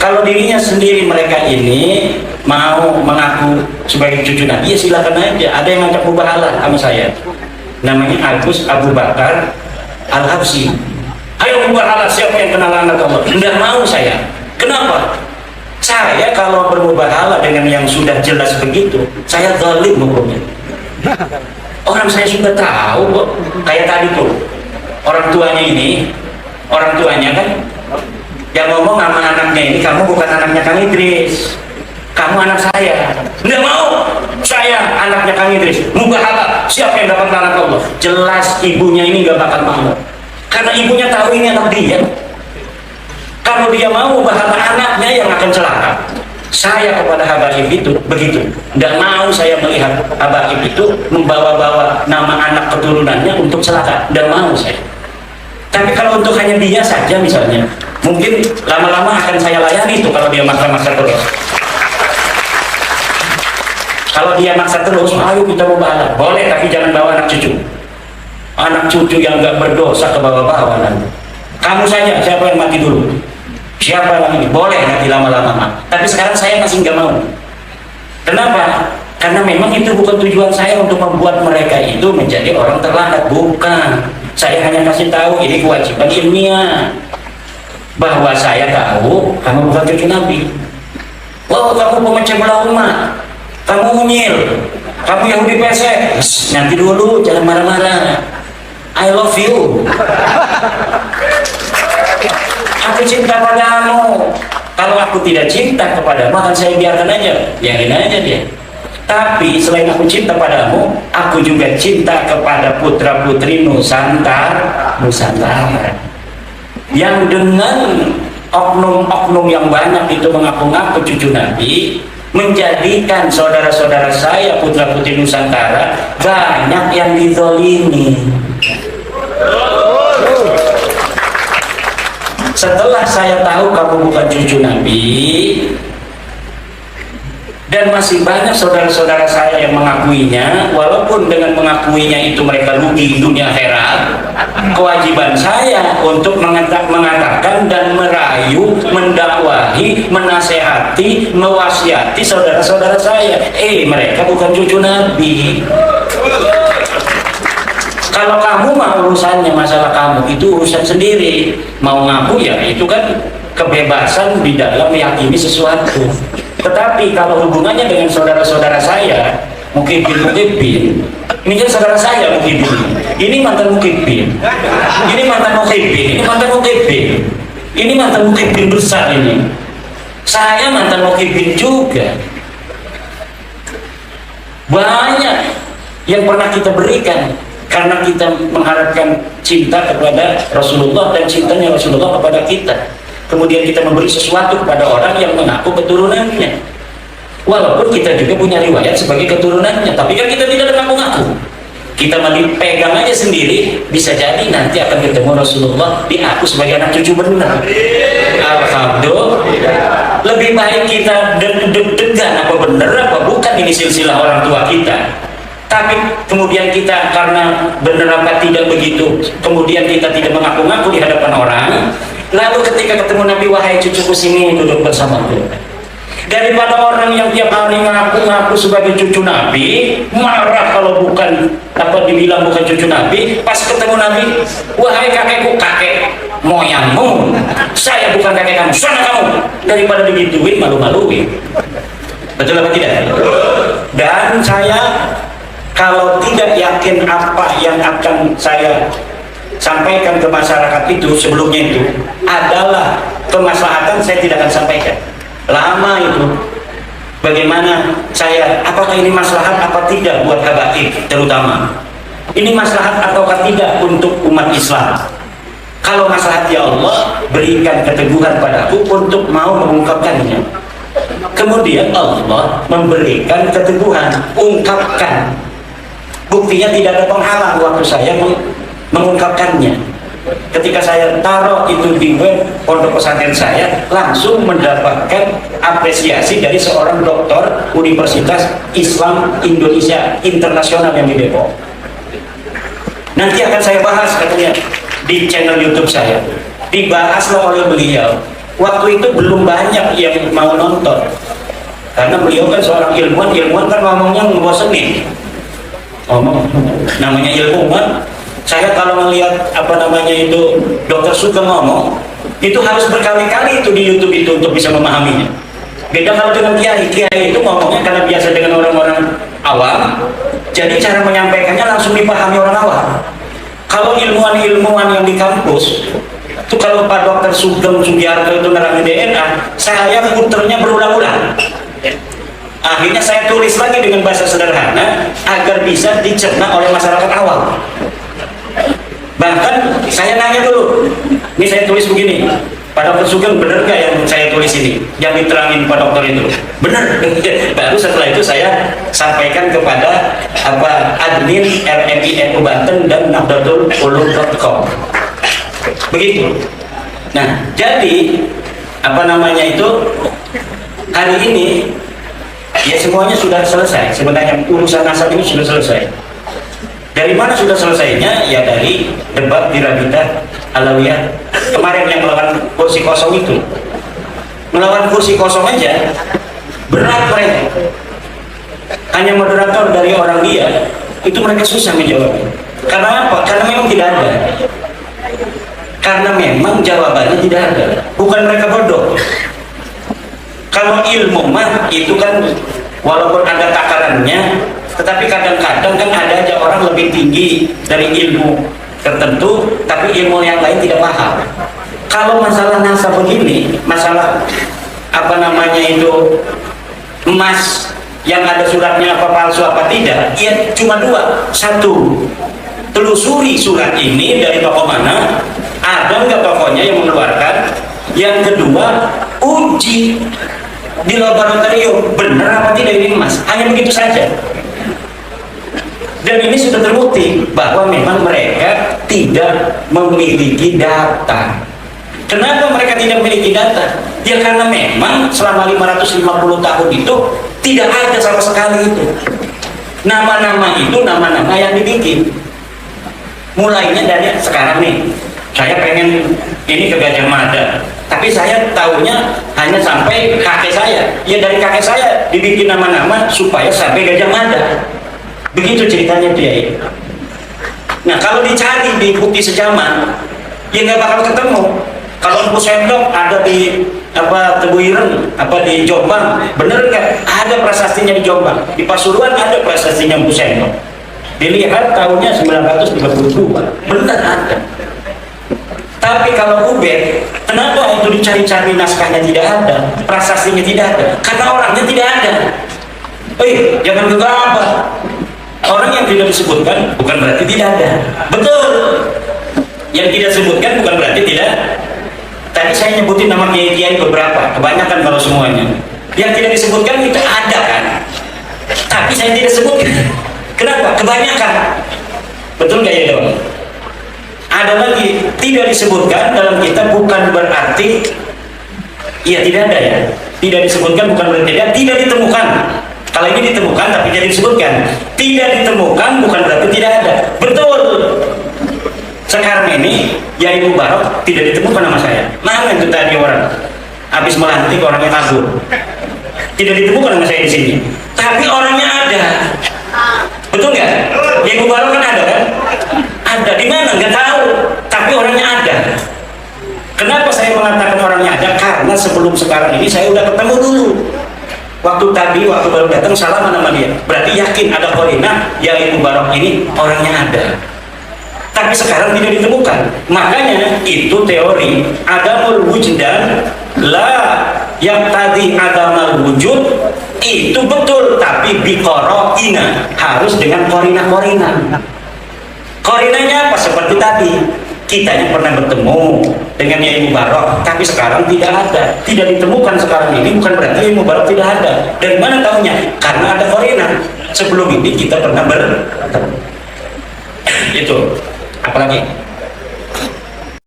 Kalau dirinya sendiri mereka ini mau mengaku sebagai cucu Nabi, ya silakan aja. Ada yang ngajak mubahalah sama saya, namanya Agus Abu Bakar Al-Habsyi. Ayo mubahalah, siapa yang kenal anak Allah? Tidak mau saya. Kenapa? Saya kalau bermubahalah dengan yang sudah jelas begitu, saya zalim hukumnya. Orang saya sudah tahu kok. Kayak tadi tuh, orang tuanya kan yang ngomong sama anaknya ini, kamu bukan anaknya Kang Idris, kamu anak saya. Nggak mau, saya anaknya Kang Idris. Mubahalah, siapa yang dapat anak Allah? Jelas ibunya ini nggak bakal mau, karena ibunya tahu ini anak dia. Kalau dia mau mubahalah, anaknya yang akan celaka. Saya kepada habaib itu begitu, nggak mau saya melihat habaib itu membawa-bawa nama anak keturunannya untuk celaka, nggak mau saya. Tapi kalau untuk hanya dia saja misalnya, mungkin lama-lama akan saya layani itu. Kalau dia maksa-maksa terus, kalau dia maksa terus, ayo kita mubahalah, boleh, tapi jangan bawa anak cucu yang nggak berdosa ke bawah-bawah nanti. Kamu saja, siapa yang mati dulu, siapa yang ini, boleh nanti lama-lama. Tapi sekarang saya masih nggak mau. Kenapa? Karena memang itu bukan tujuan saya untuk membuat mereka itu menjadi orang terlambat, bukan. Saya hanya kasih tahu, ini kewajiban ilmiah, bahwa saya tahu kamu bukan cucu Nabi. Oh, kamu pemecah belah umat, kamu unyil, kamu Yahudi pesek. Nanti dulu, jangan marah-marah. I love you. Aku cinta padamu. Kalau aku tidak cinta kepadamu, akan saya biarkan aja, biarin aja dia. Tapi selain aku cinta padamu, aku juga cinta kepada putra-putri Nusantara yang dengan oknum-oknum yang banyak itu mengaku-ngaku cucu Nabi, menjadikan saudara-saudara saya putra-putri Nusantara banyak yang dizolimi. Setelah saya tahu kamu bukan cucu Nabi, dan masih banyak saudara-saudara saya yang mengakuinya, walaupun dengan mengakuinya itu mereka rugi dunia akhirat, kewajiban saya untuk mengatakan dan merayu, mendakwahi, menasehati, mewasiati saudara-saudara saya, mereka bukan cucu Nabi. Kalau kamu mau urusannya, masalah kamu itu urusan sendiri. Mau ngaku ya itu kan kebebasan di dalam meyakini sesuatu. Tetapi kalau hubungannya dengan saudara-saudara saya, Mukhibin, ini kan saudara saya Mukhibin, ini mantan Mukhibin, ini mantan Mukhibin, ini mantan Mukhibin, ini mantan Mukhibin besar ini. Saya mantan Mukhibin juga. Banyak yang pernah kita berikan karena kita mengharapkan cinta kepada Rasulullah dan cintanya Rasulullah kepada kita. Kemudian kita memberi sesuatu kepada orang yang mengaku keturunannya, walaupun kita juga punya riwayat sebagai keturunannya, tapi kan kita tidak mengaku-ngaku. Kita pegang aja sendiri, bisa jadi nanti akan ketemu Rasulullah diaku sebagai anak cucu benar. Alhamdulillah. Lebih baik kita deg-degan apa benar apa bukan ini silsilah orang tua kita. Tapi kemudian kita karena benar apa tidak begitu, kemudian kita tidak mengaku-ngaku di hadapan orang. Lalu ketika ketemu Nabi, wahai cucuku sini duduk bersamaku. Daripada orang yang tiap hari ngaku-ngaku sebagai cucu Nabi, marah kalau bukan dibilang bukan cucu Nabi, pas ketemu Nabi, wahai kakekku, kakek moyangmu, saya bukan kakek kamu, sana kamu. Daripada digituin, malu-maluin. Betul apa tidak? Dan saya kalau tidak yakin apa yang akan saya sampaikan ke masyarakat itu sebelumnya itu adalah kemaslahatan, saya tidak akan sampaikan. Lama itu bagaimana saya, apakah ini maslahat apa tidak buat habaib, terutama ini maslahat ataukah tidak untuk umat Islam. Kalau maslahat, ya Allah berikan keteguhan padaku untuk mau mengungkapkannya. Kemudian Allah memberikan keteguhan, ungkapkan. Buktinya tidak ada penghalang waktu saya mengungkapkannya. Ketika saya taruh itu di web pondok pesantren saya, langsung mendapatkan apresiasi dari seorang doktor Universitas Islam Indonesia Internasional yang di Depok. Nanti akan saya bahas katanya di channel YouTube saya. Dibahaslah oleh beliau waktu itu belum banyak yang mau nonton, karena beliau kan seorang ilmuwan kan ngomongnya ngebosenin. Ngomong namanya ilmuwan, saya kalau melihat apa namanya itu Dokter Sugeng ngomong, itu harus berkali-kali itu di YouTube itu untuk bisa memahaminya. Beda kalau dengan kiai itu ngomongnya karena biasa dengan orang-orang awam, jadi cara menyampaikannya langsung dipahami orang awam. Kalau ilmuwan-ilmuwan yang di kampus itu, kalau Pak Dokter Sugeng Sugiarto itu nerangin DNA, saya puternya berulang-ulang. Akhirnya saya tulis lagi dengan bahasa sederhana agar bisa dicerna oleh masyarakat awam. Bahkan saya nanya dulu, ini saya tulis begini, Pak Dokter Sugeng benar gak yang saya tulis ini, yang diterangin Pak Dokter itu? Benar. Baru setelah itu saya sampaikan kepada admin RMI Banten dan nahdlatul-ulum.com. Begitu. Nah, jadi apa namanya itu, hari ini ya semuanya sudah selesai. Sebenarnya urusan nasab ini sudah selesai. Dari mana sudah selesainya? Ya dari debat di Rabita Alawiyah kemarin yang melawan kursi kosong itu. Melawan kursi kosong aja berat mereka. Hanya moderator dari orang dia itu mereka susah menjawabnya. Karena apa? Karena memang tidak ada. Karena memang jawabannya tidak ada. Bukan mereka bodoh. Kalau ilmu mah itu kan walaupun ada takarannya, tetapi kadang-kadang kan ada aja orang lebih tinggi dari ilmu tertentu, tapi ilmu yang lain tidak paham. Kalau masalah nasab begini, masalah apa namanya itu emas yang ada suratnya apa palsu apa tidak, ya cuma dua. Satu, telusuri surat ini dari toko mana, ada nggak tokonya yang mengeluarkan. Yang kedua, uji di laboratorium benar apa tidak ini emas. Hanya begitu saja. Dan ini sudah terbukti bahwa memang mereka tidak memiliki data. Kenapa mereka tidak memiliki data? Ya karena memang selama 550 tahun itu tidak ada sama sekali itu. Nama-nama itu nama-nama yang dibikin. Mulainya dari sekarang nih, saya pengen ini ke Gajah Mada, tapi saya tahunya hanya sampai kakek saya. Ya dari kakek saya dibikin nama-nama supaya sampai Gajah Mada. Begitu ceritanya dia. Nah kalau dicari di bukti sejaman, ya nggak bakal ketemu. Kalau Empu Sendok ada di Tebu Ireng, di Jombang, bener nggak? Ada prasastinya di Jombang. Di Pasuruan ada prasastinya Empu Sendok. Dilihat tahunnya 932, bener ada. Tapi kalau Ubed, kenapa itu dicari-cari naskahnya tidak ada, prasastinya tidak ada? Karena orangnya tidak ada. Jangan gegabah. Orang yang tidak disebutkan bukan berarti tidak ada. Betul. Yang tidak disebutkan bukan berarti tidak. Tadi saya nyebutin nama kiai-kiai beberapa, kebanyakan kalau semuanya. Yang tidak disebutkan itu ada kan? Tapi saya tidak sebutkan. Kenapa? Kebanyakan. Betul nggak ya dong? Ada lagi tidak disebutkan dalam kitab bukan berarti ya tidak ada ya. Tidak disebutkan bukan berarti tidak ditemukan. Kalau ini ditemukan tapi tidak disebutkan. Tidak ditemukan bukan berarti tidak ada. Betul. Sekarang ini Yai Mubarok tidak ditemukan nama saya. Mana itu tadi orang habis melantik orangnya kabur. Tidak ditemukan nama saya di sini. Tapi orangnya ada. Betul nggak? Yai Mubarok kan ada kan? Ada di mana? Nggak tahu. Tapi orangnya ada. Kenapa saya mengatakan orangnya ada? Karena sebelum sekarang ini saya udah ketemu dulu. Waktu baru datang salaman sama dia, berarti yakin ada korinah Yai Mubarok ini orangnya ada. Tapi sekarang tidak ditemukan. Makanya itu teori adamul wujdan la yang tadi adamul wujud itu betul, tapi biqoroina harus dengan korinah. Korinahnya apa? Seperti tadi kita yang pernah bertemu dengan Yai Mubarok, tapi sekarang tidak ada, tidak ditemukan sekarang ini, bukan berarti Yai Mubarok tidak ada. Dari mana tahunya? Karena ada korinah. Sebelum ini kita pernah bertemu. Itu apalagi